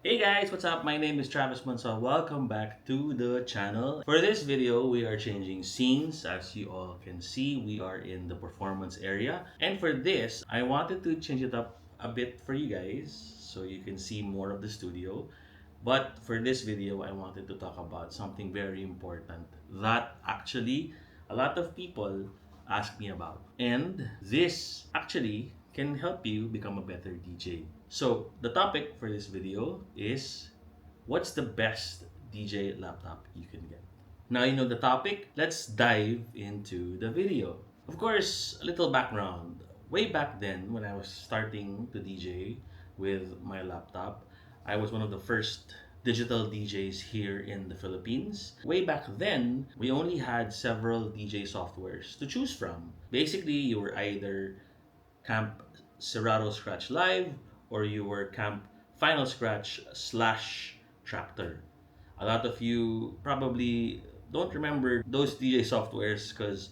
Hey guys, what's up? My name is Travis Mansa. Welcome back to the channel. For this video, we are changing scenes. As you all can see, we are in the performance area. And for this, I wanted to change it up a bit for you guys so you can see more of the studio. But for this video, I wanted to talk about something very important that actually a lot of people ask me about. And this actually can help you become a better DJ. So, the topic for this video is what's the best DJ laptop you can get? Now you know the topic, let's dive into the video. Of course, a little background. Way back then, when I was starting to DJ with my laptop, I was one of the first digital DJs here in the Philippines. Way back then, we only had several DJ softwares to choose from. Basically, you were either Camp Serato Scratch Live or you were Camp Final Scratch slash Tractor. A lot of you probably don't remember those DJ softwares because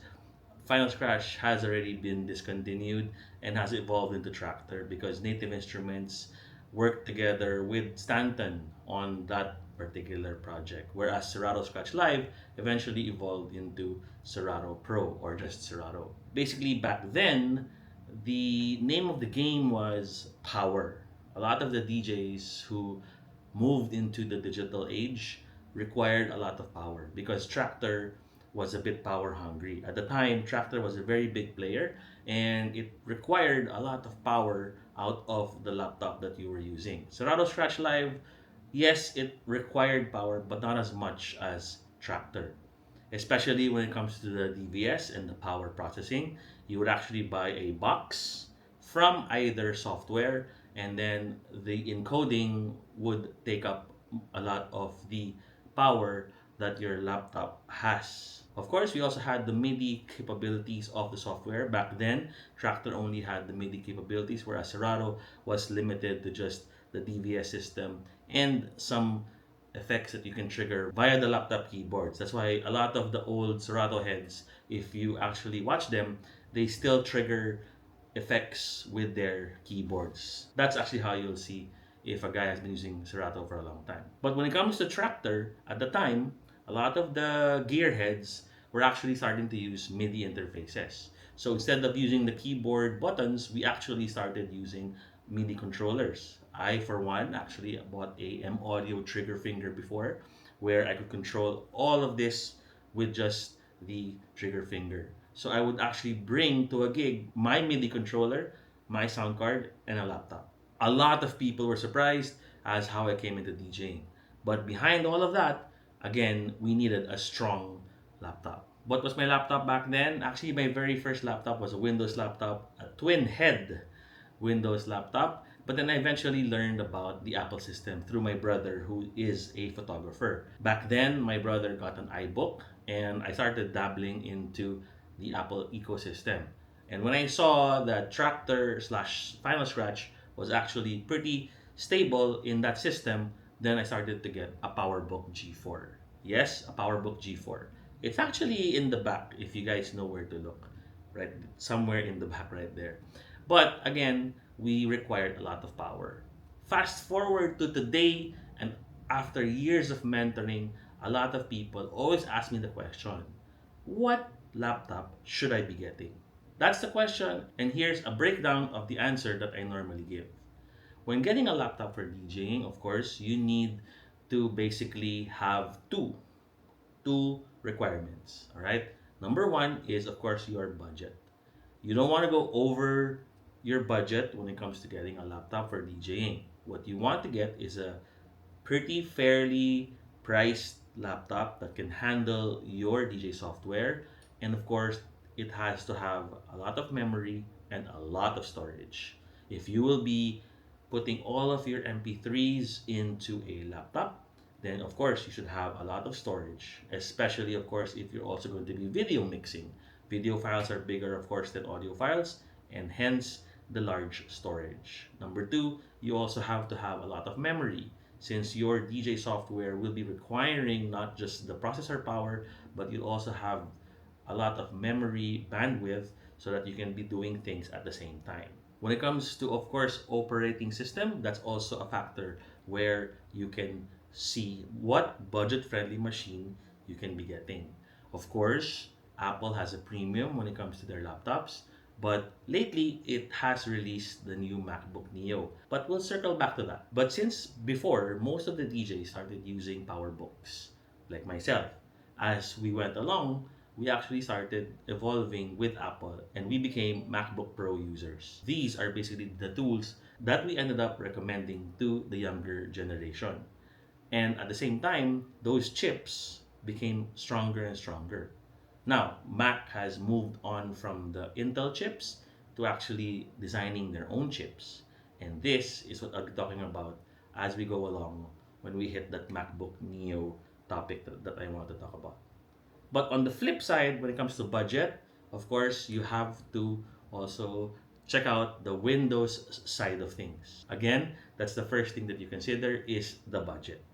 Final Scratch has already been discontinued and has evolved into Tractor because Native Instruments worked together with Stanton on that particular project. Whereas Serato Scratch Live eventually evolved into Serato Pro or just Serato. Basically, back then, the name of the game was power. A lot of the DJs who moved into the digital age required a lot of power because Tractor was a bit power hungry. At the time, Tractor was a very big player and it required a lot of power out of the laptop that you were using. Serato Scratch Live, yes, it required power, but not as much as Tractor. Especially when it comes to the DVS and the power processing, you would actually buy a box from either software, and then the encoding would take up a lot of the power that your laptop has. Of course, we also had the MIDI capabilities of the software. Back then, Tractor only had the MIDI capabilities, whereas Serato was limited to just the DVS system and some effects that you can trigger via the laptop keyboards. That's why a lot of the old Serato heads, if you actually watch them, they still trigger effects with their keyboards. That's actually how you'll see if a guy has been using Serato for a long time. But when it comes to Tractor, at the time, a lot of the gearheads were actually starting to use MIDI interfaces. So instead of using the keyboard buttons, we actually started using MIDI controllers. I, for one, actually bought a M Audio trigger finger before where I could control all of this with just the trigger finger. So I would actually bring to a gig my MIDI controller, my sound card, and a laptop. A lot of people were surprised as how I came into DJing. But behind all of that, again, we needed a strong laptop. What was my laptop back then? Actually, my very first laptop was a Windows laptop, a twin head Windows laptop. But then I eventually learned about the Apple system through my brother, who is a photographer. Back then, my brother got an iBook, and I started dabbling into the Apple ecosystem. And when I saw that Tractor slash Final Scratch was actually pretty stable in that system, then I started to get a PowerBook G4. Yes, a PowerBook G4. It's actually in the back if you guys know where to look. Right, somewhere in the back right there. But again, we required a lot of power. Fast forward to today, and after years of mentoring, a lot of people always ask me the question, what laptop should I be getting? That's the question, and here's a breakdown of the answer that I normally give. When getting a laptop for DJing, of course, you need to basically have two requirements. All right. Number one is, of course, your budget. You don't want to go over your budget when it comes to getting a laptop for DJing. What you want to get is a pretty fairly priced laptop that can handle your DJ software. And of course, it has to have a lot of memory and a lot of storage. If you will be putting all of your MP3s into a laptop, then of course you should have a lot of storage, especially of course if you're also going to be video mixing. Video files are bigger, of course, than audio files, and hence the large storage. Number two, you also have to have a lot of memory since your DJ software will be requiring not just the processor power, but you also have a lot of memory bandwidth so that you can be doing things at the same time. When it comes to, of course, operating system, that's also a factor where you can see what budget-friendly machine you can be getting. Of course, Apple has a premium when it comes to their laptops, but lately it has released the new MacBook Neo. But we'll circle back to that. But since before, most of the DJs started using PowerBooks, like myself, as we went along, we actually started evolving with Apple and we became MacBook Pro users. These are basically the tools that we ended up recommending to the younger generation. And at the same time, those chips became stronger and stronger. Now, Mac has moved on from the Intel chips to actually designing their own chips. And this is what I'll be talking about as we go along when we hit that MacBook Neo topic that I want to talk about. But on the flip side, when it comes to budget, of course, you have to also check out the Windows side of things. Again, that's the first thing that you consider is the budget.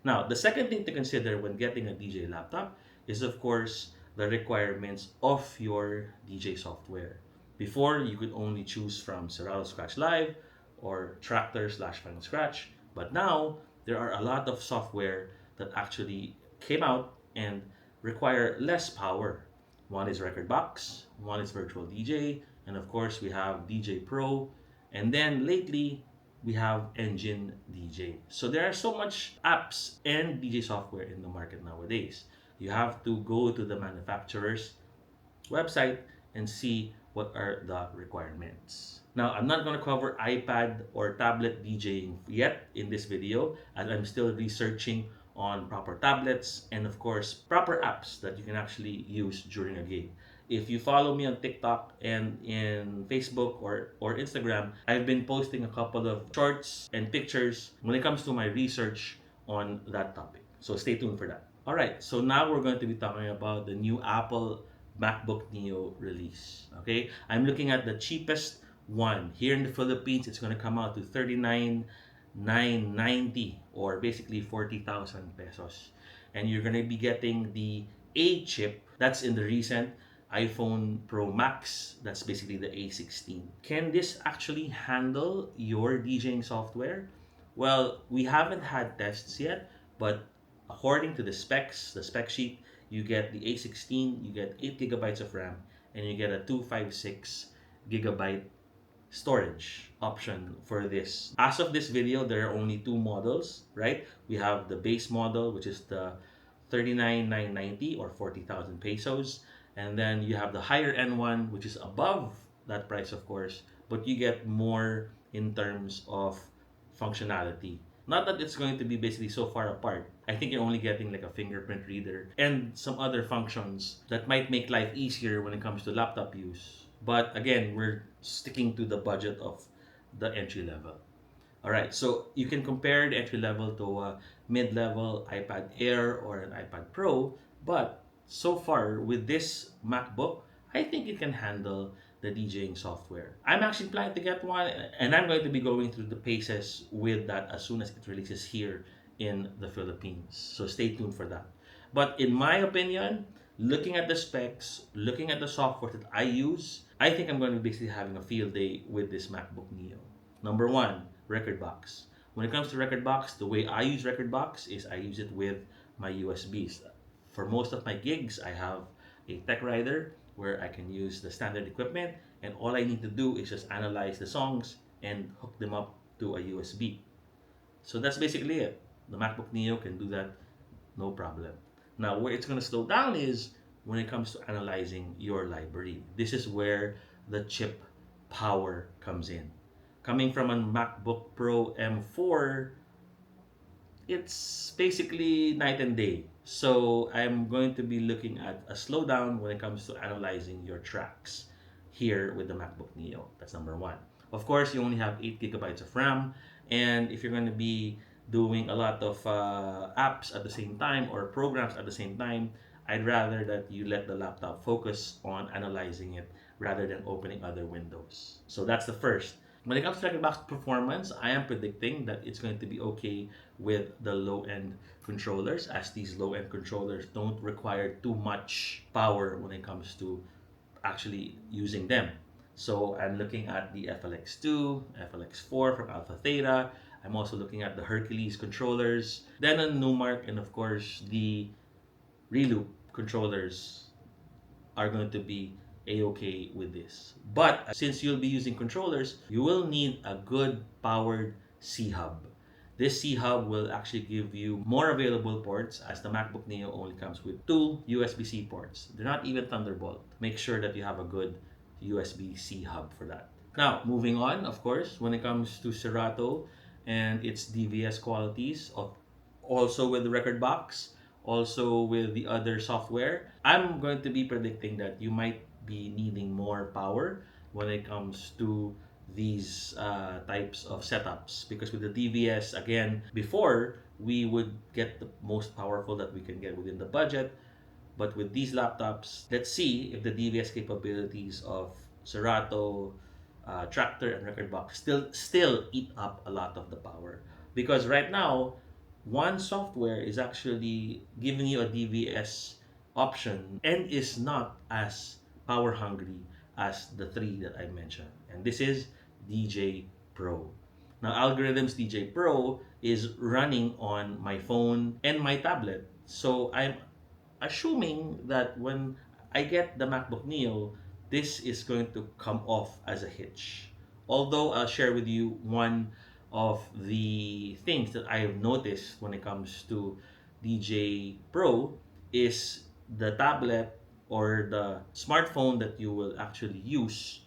Now, the second thing to consider when getting a DJ laptop is, of course, the requirements of your DJ software. Before, you could only choose from Serato Scratch Live or Tractor slash Final Scratch. But now, there are a lot of software that actually came out and require less power. One is Recordbox, one is Virtual DJ, and of course, we have DJ Pro. And then lately, we have Engine DJ. So there are so much apps and DJ software in the market nowadays. You have to go to the manufacturer's website and see what are the requirements. Now, I'm not going to cover iPad or tablet DJing yet in this video as I'm still researching on proper tablets and of course proper apps that you can actually use during a gig. If you follow me on TikTok and in Facebook or Instagram, I've been posting a couple of shorts and pictures when it comes to my research on that topic. So stay tuned for that. All right, so now we're going to be talking about the new Apple MacBook Neo release. Okay, I'm looking at the cheapest one. Here in the Philippines, it's going to come out to 39,990 or basically 40,000 pesos. And you're going to be getting the A chip that's in the recent iPhone Pro Max. That's basically the A16. Can this actually handle your DJing software? Well, we haven't had tests yet, but according to the specs, the spec sheet, you get the A16, you get 8 gigabytes of RAM, and you get a 256 gigabyte storage option for this. As of this video, there are only two models, right? We have the base model, which is the 39,990 or 40,000 pesos. And then you have the higher end one, which is above that price, of course, but you get more in terms of functionality. Not that it's going to be basically so far apart. I think you're only getting like a fingerprint reader and some other functions that might make life easier when it comes to laptop use. But again, we're sticking to the budget of the entry level. All right, so you can compare the entry level to a mid-level iPad Air or an iPad Pro, but so far with this MacBook, I think it can handle the DJing software. I'm actually planning to get one, and I'm going to be going through the paces with that as soon as it releases here in the Philippines. So stay tuned for that. But in my opinion, looking at the specs, looking at the software that I use, I think I'm going to be basically having a field day with this MacBook Neo. Number one, Recordbox. When it comes to Recordbox, the way I use Recordbox is I use it with my USBs. For most of my gigs, I have a Tech Rider where I can use the standard equipment and all I need to do is just analyze the songs and hook them up to a USB. So that's basically it. The MacBook Neo can do that no problem. Now, where it's going to slow down is when it comes to analyzing your library. This is where the chip power comes in. Coming from a MacBook Pro M4, it's basically night and day. So I'm going to be looking at a slowdown when it comes to analyzing your tracks here with the MacBook Neo. That's number one. Of course, you only have 8 gigabytes of RAM, and if you're going to be doing a lot of apps at the same time or programs at the same time, I'd rather that you let the laptop focus on analyzing it rather than opening other windows. So that's the first. When it comes to Recordbox performance, I am predicting that it's going to be okay with the low-end controllers, as these low-end controllers don't require too much power when it comes to actually using them. So I'm looking at the FLX2, FLX4 from Alpha Theta. I'm also looking at the Hercules controllers, then a Numark, and of course the Reloop controllers are going to be a-okay with this. But since you'll be using controllers, you will need a good powered C-hub. This C-hub will actually give you more available ports, as the MacBook Neo only comes with two USB-C ports. They're not even Thunderbolt. Make sure that you have a good USB-C hub for that. Now, moving on, of course, when it comes to Serato and its DVS qualities, also with the record box, also with the other software, I'm going to be predicting that you might be needing more power when it comes to these types of setups, because with the DVS, again, before we would get the most powerful that we can get within the budget, but with these laptops, let's see if the DVS capabilities of Serato, Tractor, and Recordbox still eat up a lot of the power. Because right now, one software is actually giving you a DVS option and is not as power hungry as the three that I mentioned. And this is DJ Pro. Now, Algorithms DJ Pro is running on my phone and my tablet. So I'm assuming that when I get the MacBook Neo, this is going to come off as a hitch. Although I'll share with you one of the things that I have noticed when it comes to DJ Pro is the tablet or the smartphone that you will actually use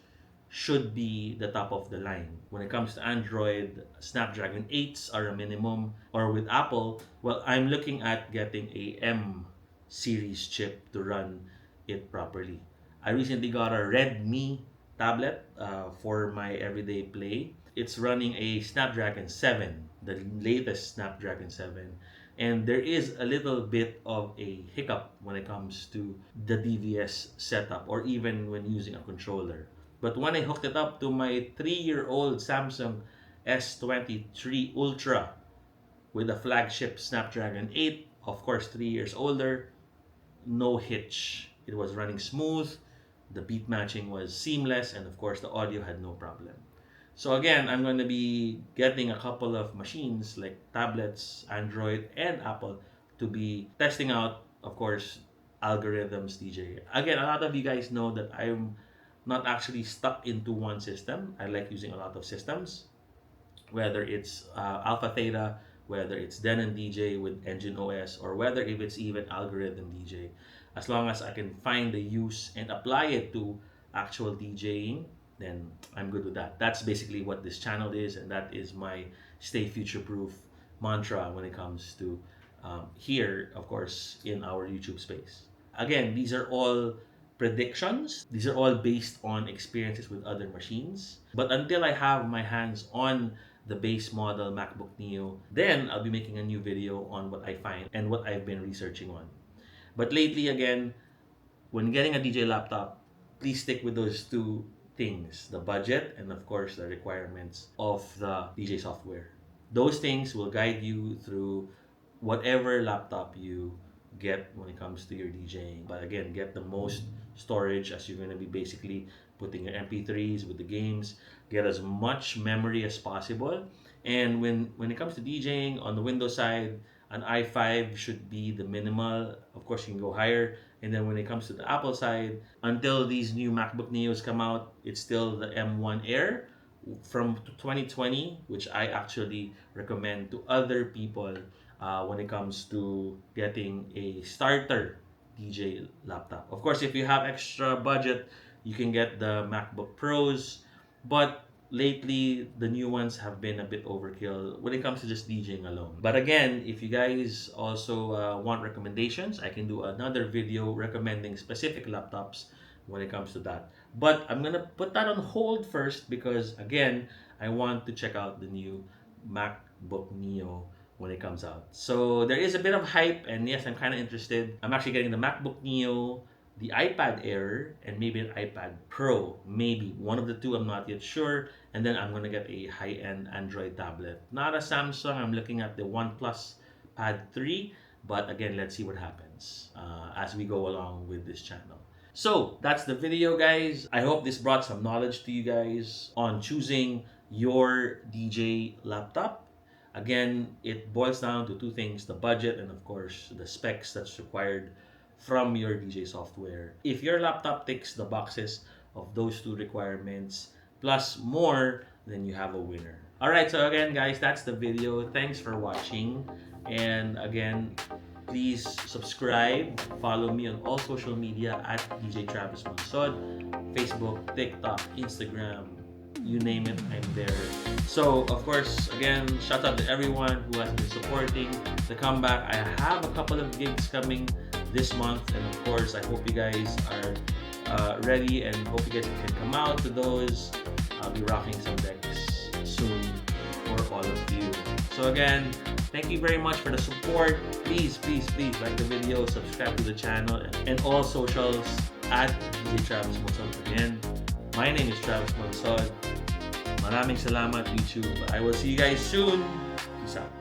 should be the top of the line. When it comes to Android, Snapdragon 8s are a minimum. Or with Apple, well, I'm looking at getting a M series chip to run it properly. I recently got a Redmi tablet for my everyday play. It's running a Snapdragon 7, the latest Snapdragon 7. And there is a little bit of a hiccup when it comes to the DVS setup or even when using a controller. But when I hooked it up to my 3-year-old Samsung S23 Ultra with a flagship Snapdragon 8, of course 3 years older, no hitch. It was running smooth, the beat matching was seamless, and of course the audio had no problem. So again, I'm going to be getting a couple of machines like tablets, Android, and Apple to be testing out, of course, algorithms DJ. Again, a lot of you guys know that I'm not actually stuck into one system. I like using a lot of systems, whether it's Alpha Theta, whether it's Denon DJ with Engine OS, or whether if it's even Algorithm DJ. As long as I can find the use and apply it to actual DJing, then I'm good with that. That's basically what this channel is, and that is my stay future proof mantra when it comes to here, of course, in our YouTube space. Again, these are all predictions. These are all based on experiences with other machines. But until I have my hands on the base model MacBook Neo, then I'll be making a new video on what I find and what I've been researching on. But lately, again, when getting a DJ laptop, please stick with those two things, the budget and of course the requirements of the DJ software. Those things will guide you through whatever laptop you get when it comes to your DJing. But again, get the most storage, as you're going to be basically putting your MP3s with the games. Get as much memory as possible. And when it comes to DJing on the Windows side, an i5 should be the minimal. Of course, you can go higher. And then when it comes to the Apple side, until these new MacBook Neos come out, it's still the M1 Air from 2020, which I actually recommend to other people when it comes to getting a starter DJ laptop. Of course, if you have extra budget, you can get the MacBook Pros, but lately the new ones have been a bit overkill when it comes to just DJing alone. But again, if you guys also want recommendations, I can do another video recommending specific laptops when it comes to that. But I'm gonna put that on hold first because again, I want to check out the new MacBook Neo when it comes out. So there is a bit of hype, and yes, I'm kind of interested. I'm actually getting the MacBook Neo, the iPad Air, and maybe an iPad Pro. Maybe one of the two, I'm not yet sure. And then I'm gonna get a high-end Android tablet. Not a Samsung, I'm looking at the OnePlus Pad 3. But again, let's see what happens as we go along with this channel. So that's the video, guys. I hope this brought some knowledge to you guys on choosing your DJ laptop. Again, it boils down to two things: the budget and of course the specs that's required from your DJ software. If your laptop ticks the boxes of those two requirements plus more, then you have a winner. Alright, so again guys, that's the video. Thanks for watching. And again, please subscribe, follow me on all social media at DJ Travis Monsod, Facebook, TikTok, Instagram, you name it, I'm there. So, of course, again, shout out to everyone who has been supporting the comeback. I have a couple of gigs coming this month, and of course, I hope you guys are ready and hope you guys can come out to those. I'll be rocking some decks soon for all of you. So again, thank you very much for the support. Please like the video, subscribe to the channel, and all socials at DJ Travis Monsod. Again, my name is Travis Monsod. Maraming salamat, YouTube. I will see you guys soon. Peace out.